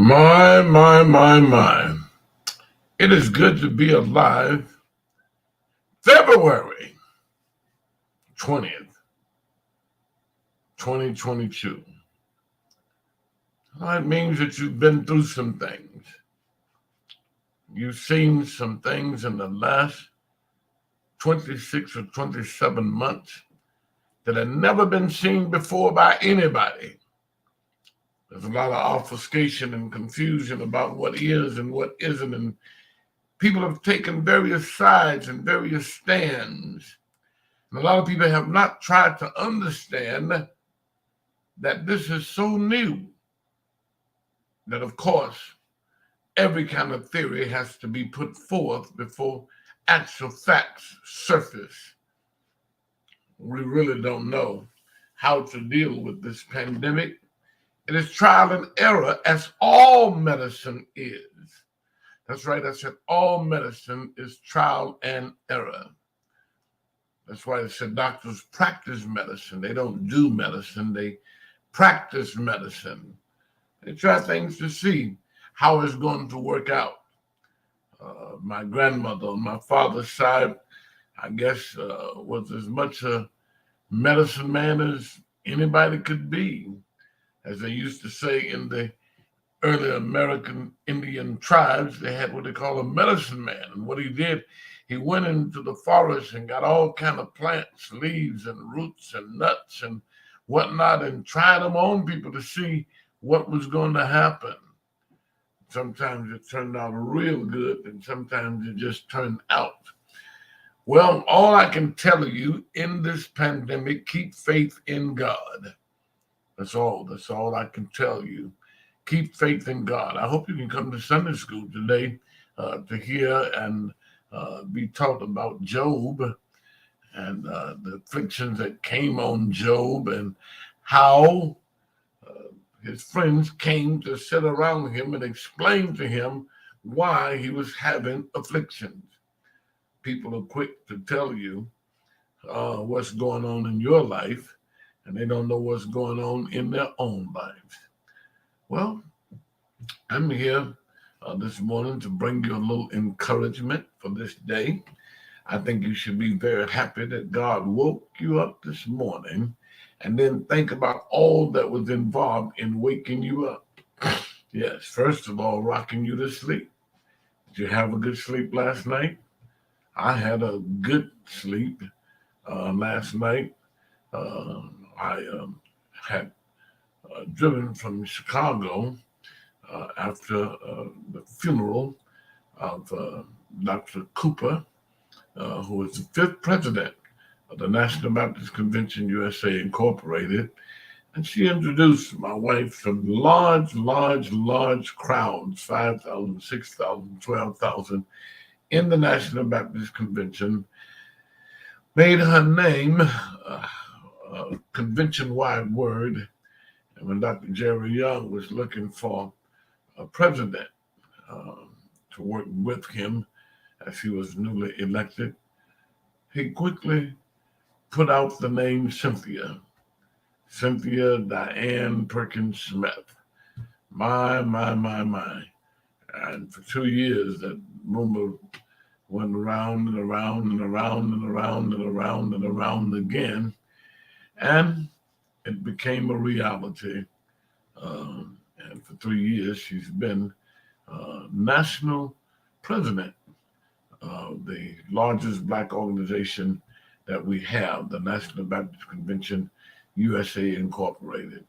My. It is good to be alive. February 20th, 2022. Well, it means that you've been through some things. You've seen some things in the last 26 or 27 months that had never been seen before by anybody. There's a lot of obfuscation and confusion about what is and what isn't, and people have taken various sides and various stands. And a lot of people have not tried to understand that this is so new that, of course, every kind of theory has to be put forth before actual facts surface. We really don't know how to deal with this pandemic. It is trial and error, as all medicine is. That's right, I said all medicine is trial and error. That's why I said doctors practice medicine. They don't do medicine, they practice medicine. They try things to see how it's going to work out. My grandmother on my father's side, I guess, was as much a medicine man as anybody could be. As they used to say in the early American Indian tribes, they had what they call a medicine man. And what he did, he went into the forest and got all kind of plants, leaves and roots and nuts and whatnot, and tried them on people to see what was going to happen. Sometimes it turned out real good, and sometimes it just turned out. Well, all I can tell you in this pandemic, keep faith in God. That's all. That's all I can tell you. Keep faith in God. I hope you can come to Sunday school today to hear and be taught about Job and the afflictions that came on Job and how his friends came to sit around him and explain to him why he was having afflictions. People are quick to tell you what's going on in your life, and they don't know what's going on in their own lives. Well, I'm here this morning to bring you a little encouragement for this day. I think you should be very happy that God woke you up this morning, and then think about all that was involved in waking you up. Yes, first of all, rocking you to sleep. Did you have a good sleep last night? I had a good sleep last night. I had driven from Chicago after the funeral of Dr. Cooper, who was the fifth president of the National Baptist Convention USA Incorporated. And she introduced my wife some large crowds, 5,000, 6,000, 12,000 in the National Baptist Convention, made her name a convention-wide word. And when Dr. Jerry Young was looking for a president to work with him as he was newly elected, he quickly put out the name Cynthia Diane Perkins Smith. My. And for 2 years, that rumor went around and around and around and around and around and around again. And it became a reality. And for 3 years, she's been national president of the largest black organization that we have, the National Baptist Convention USA Incorporated.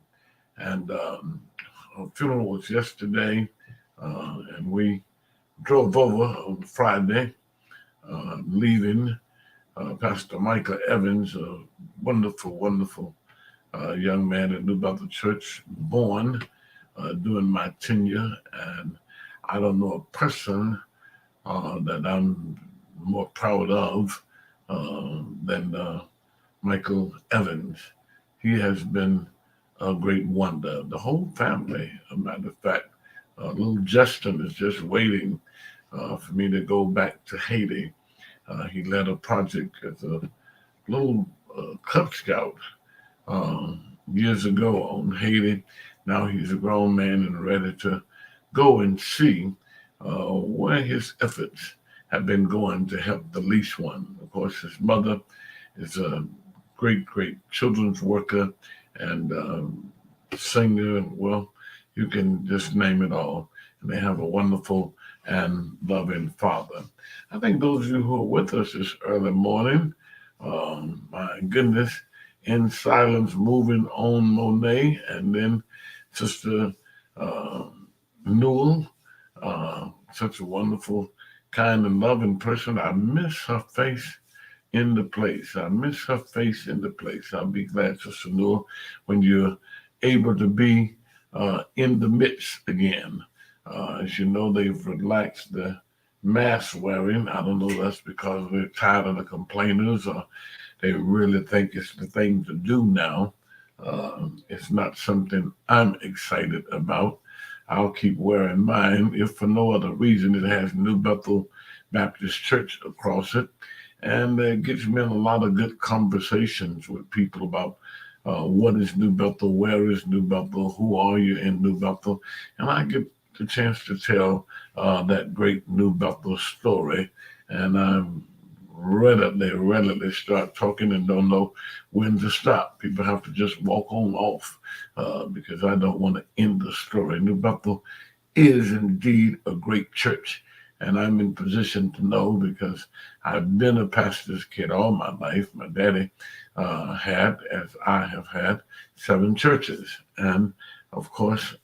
And her funeral was yesterday, and we drove over on Friday, leaving Pastor Michael Evans, a wonderful young man at New Bethel Church, born during my tenure. And I don't know a person that I'm more proud of than Michael Evans. He has been a great wonder. The whole family, a matter of fact, little Justin is just waiting for me to go back to Haiti. He led a project as a little Cub Scout years ago on Haiti. Now he's a grown man and ready to go and see where his efforts have been going to help the least one. Of course, his mother is a great, great children's worker and singer. Well, you can just name it all. And they have a wonderful and loving father. I think those of you who are with us this early morning, my goodness, in silence, moving on Monet, and then Sister uh, Newell, such a wonderful, kind, and loving person. I miss her face in the place. I miss her face in the place. I'll be glad, Sister Newell, when you're able to be in the midst again. As you know, they've relaxed the mask wearing. I don't know, that's because they're tired of the complainers or they really think it's the thing to do now. It's not something I'm excited about. I'll keep wearing mine if for no other reason. It has New Bethel Baptist Church across it, and it gets me in a lot of good conversations with people about what is New Bethel, where is New Bethel, who are you in New Bethel, and I get the chance to tell that great New Bethel story, and I'm readily start talking and don't know when to stop. People have to just walk on off because I don't want to end the story. New Bethel is indeed a great church, and I'm in position to know because I've been a pastor's kid all my life. My daddy had, as I have had, 7 churches, and of course,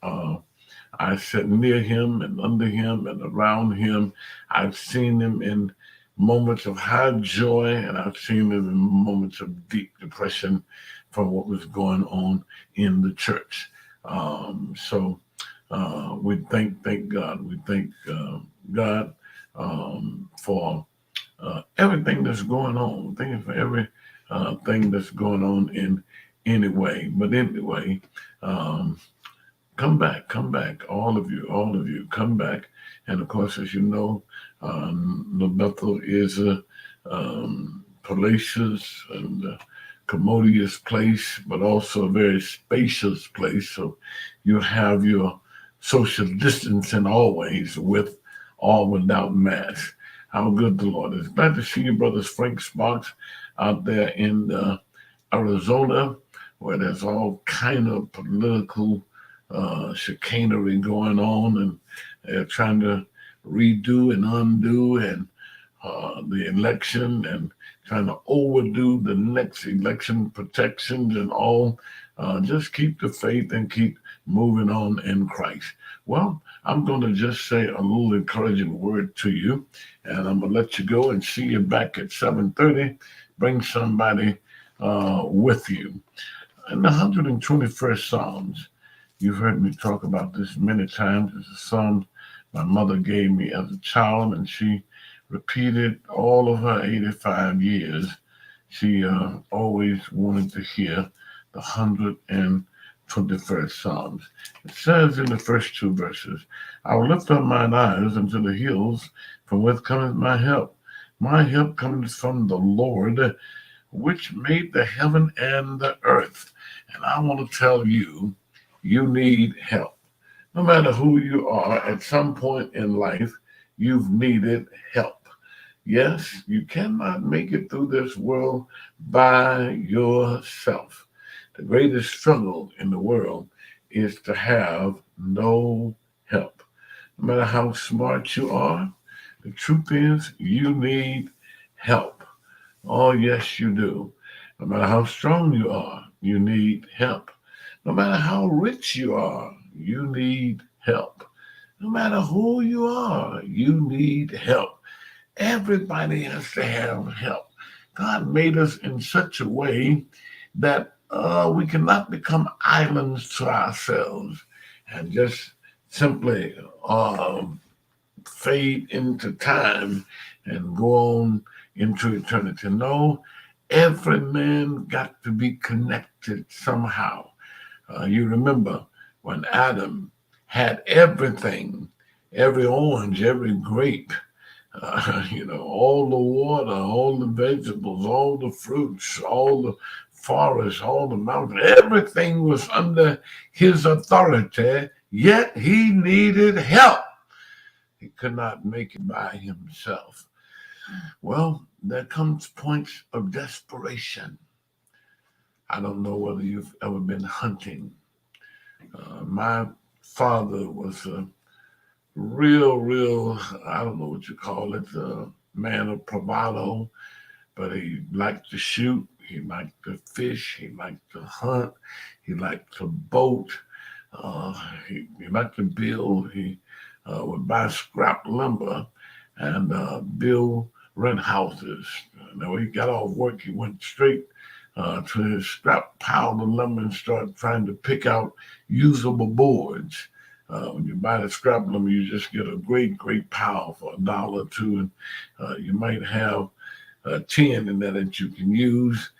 I sat near him and under him and around him. I've seen him in moments of high joy, and I've seen him in moments of deep depression from what was going on in the church. So we thank God. We thank God for everything that's going on. Thank you for every thing that's going on in any way. But anyway, um, come back, all of you, come back. And of course, as you know, New Bethel is a palatial and commodious place, but also a very spacious place. So you have your social distancing always with or without mask. How good the Lord is. Glad to see you, brothers Frank Sparks, out there in Arizona, where there's all kind of political chicanery going on, and they're trying to redo and undo and the election and trying to overdo the next election protections and all. Just keep the faith and keep moving on in Christ. Well, I'm going to just say a little encouraging word to you, and I'm going to let you go and see you back at 7:30. Bring somebody with you. In the 121st Psalms, you've heard me talk about this many times. It's a psalm my mother gave me as a child, and she repeated all of her 85 years. She always wanted to hear the 121st Psalms. It says in the first 2 verses, I will lift up mine eyes unto the hills, from whence cometh my help. My help comes from the Lord, which made the heaven and the earth. And I want to tell you, you need help. No matter who you are, at some point in life, you've needed help. Yes, you cannot make it through this world by yourself. The greatest struggle in the world is to have no help. No matter how smart you are, the truth is you need help. Oh, yes, you do. No matter how strong you are, you need help. No matter how rich you are, you need help. No matter who you are, you need help. Everybody has to have help. God made us in such a way that we cannot become islands to ourselves and just simply fade into time and go on into eternity. No, every man got to be connected somehow. You remember when Adam had everything, every orange, every grape, all the water, all the vegetables, all the fruits, all the forest, all the mountains, everything was under his authority yet he needed help. He could not make it by himself. Well, there comes points of desperation. I don't know whether you've ever been hunting. My father was a real, I don't know what you call it, man of bravado, but he liked to shoot, he liked to fish, he liked to hunt, he liked to boat, uh, he liked to build. He would buy scrap lumber and build rent houses. Now, when he got off work, he went straight to his scrap pile of lumber and started trying to pick out usable boards. When you buy the scrap lumber, you just get a great pile for $1 or two, and you might have 10 in there that you can use.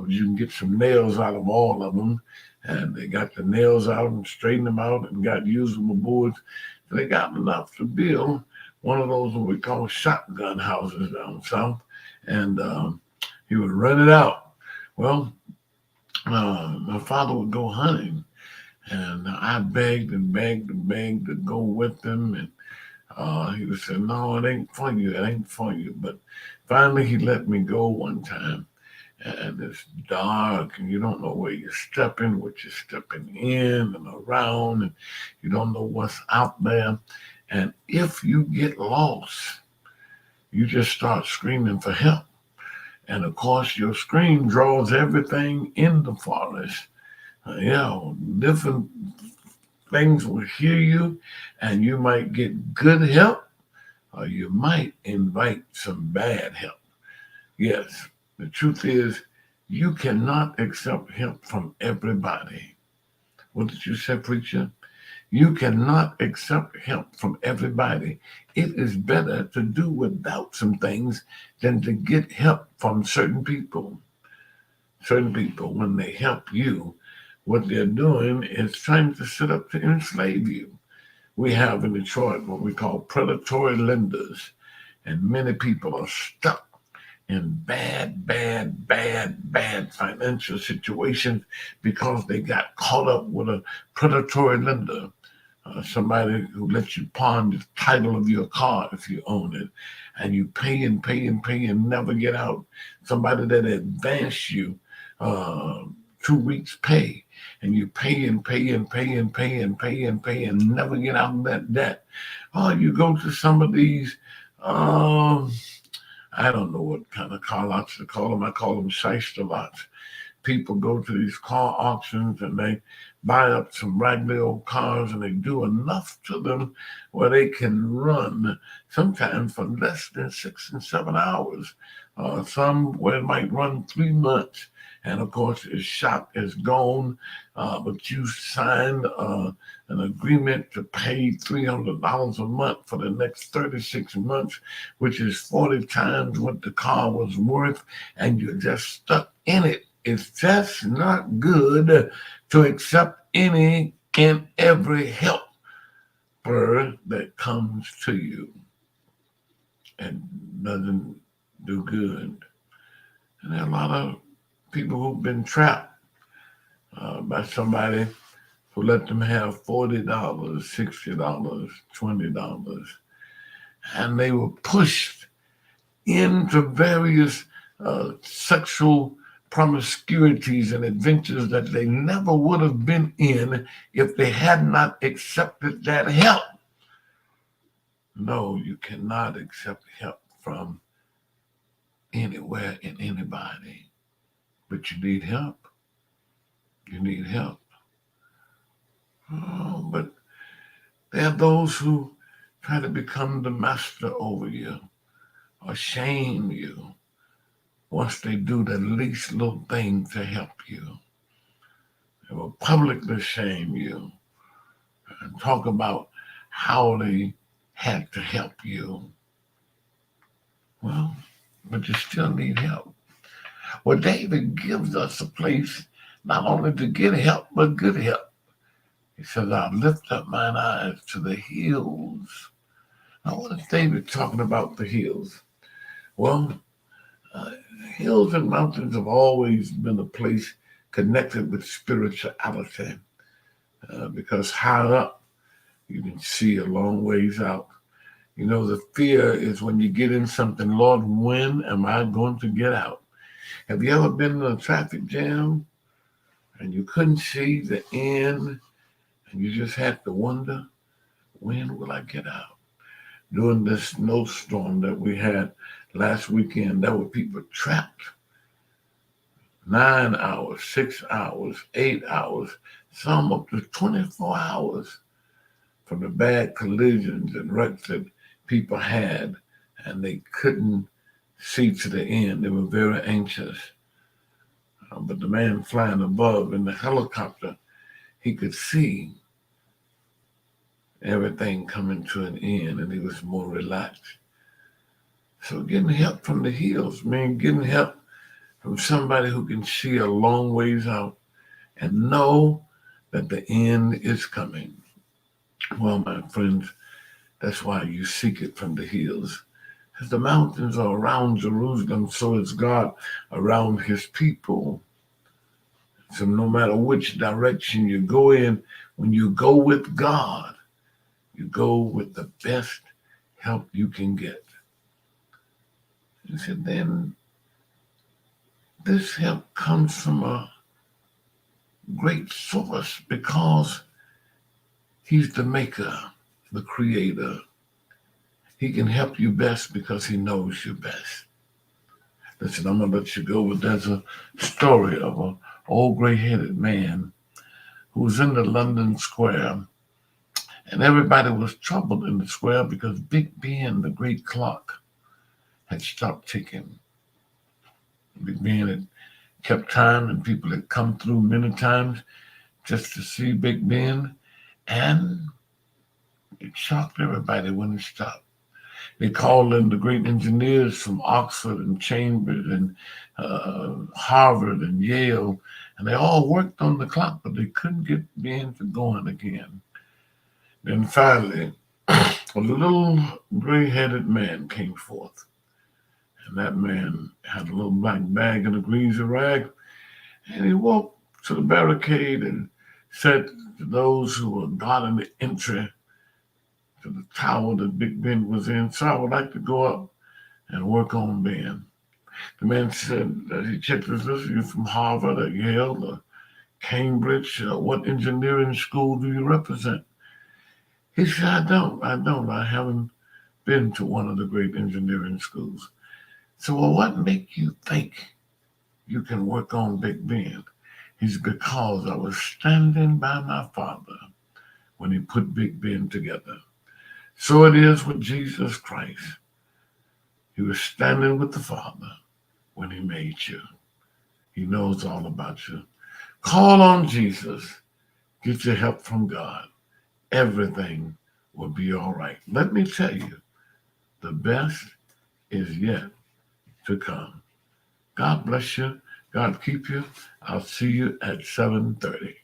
You can get some nails out of all of them, and they got the nails out and straightened them out and got usable boards. So they got enough to build one of those what we call shotgun houses down south, and he would rent it out. Well, my father would go hunting, and I begged to go with him, and he would say, "No, it ain't for you. It ain't for you." But finally, he let me go one time, and it's dark, and you don't know where you're stepping, what you're stepping in and around, and you don't know what's out there. And if you get lost, you just start screaming for help. And of course, your scream draws everything in the forest. Different things will hear you, and you might get good help, or you might invite some bad help. Yes, the truth is, you cannot accept help from everybody. What did you say, preacher? You cannot accept help from everybody. It is better to do without some things than to get help from certain people. Certain people, when they help you, what they're doing is trying to set up to enslave you. We have in Detroit what we call predatory lenders, and many people are stuck in bad financial situations because they got caught up with a predatory lender. Somebody who lets you pawn the title of your car if you own it, and you pay and never get out. Somebody that advance you uh, 2 weeks pay, and you pay and never get out of that debt. Or you go to some of these, I don't know what kind of car lots to call them. I call them shyster lots. People go to these car auctions and they buy up some raggedy old cars and they do enough to them where they can run sometimes for less than 6 and 7 hours. Some where it might run 3 months. And of course, its shop is gone, but you signed an agreement to pay $300 a month for the next 36 months, which is 40 times what the car was worth, and you're just stuck in it. It's just not good to accept any and every helper that comes to you and doesn't do good. And there are a lot of people who've been trapped by somebody who let them have $40, $60, $20, and they were pushed into various sexual promiscuities and adventures that they never would have been in if they had not accepted that help. No, you cannot accept help from anywhere and anybody, but you need help. You need help. Oh, but there are those who try to become the master over you or shame you once they do the least little thing to help you. They will publicly shame you and talk about how they had to help you. Well, but you still need help. Well, David gives us a place not only to get help, but good help. He says, I'll lift up mine eyes to the hills. Now, what is David talking about the hills? Well, uh, hills and mountains have always been a place connected with spirituality because high up You can see a long ways out. You know, the fear is when you get in something, Lord, when am I going to get out? Have you ever been in a traffic jam and you couldn't see the end and you just had to wonder, when will I get out? During this snowstorm that we had last weekend, there were people trapped 9 hours, 6 hours, 8 hours, some up to 24 hours from the bad collisions and wrecks that people had, and they couldn't see to the end. They were very anxious. But the man flying above in the helicopter, he could see everything coming to an end, and he was more relaxed. So getting help from the hills, man, getting help from somebody who can see a long ways out and know that the end is coming. Well, my friends, that's why you seek it from the hills. As the mountains are around Jerusalem, so is God around his people. So no matter which direction you go in, when you go with God, you go with the best help you can get. He said, then this help comes from a great source because he's the maker, the creator. He can help you best because he knows you best. Listen, I'm going to let you go, but there's a story of an old gray-headed man who was in the London Square, and everybody was troubled in the square because Big Ben, the great clock, had stopped ticking. Big Ben had kept time, and people had come through many times just to see Big Ben, and it shocked everybody when it stopped. They called in the great engineers from Oxford and Cambridge and Harvard and Yale, and they all worked on the clock, but they couldn't get Ben to going again. Then finally, a little gray-headed man came forth, and that man had a little black bag and a greasy rag, and he walked to the barricade and said to those who were guarding the entry to the tower that Big Ben was in, "Sir, I would like to go up and work on Ben." The man said, as he checked his list, "Are you from Harvard or Yale or Cambridge? What engineering school do you represent?" He said, I don't. I haven't been to one of the great engineering schools." So, well, what make you think you can work on Big Ben? He said, "Because I was standing by my father when he put Big Ben together." So it is with Jesus Christ. He was standing with the Father when he made you. He knows all about you. Call on Jesus. Get your help from God. Everything will be all right. Let me tell you, the best is yet to come. God bless you. God keep you. I'll see you at 7:30.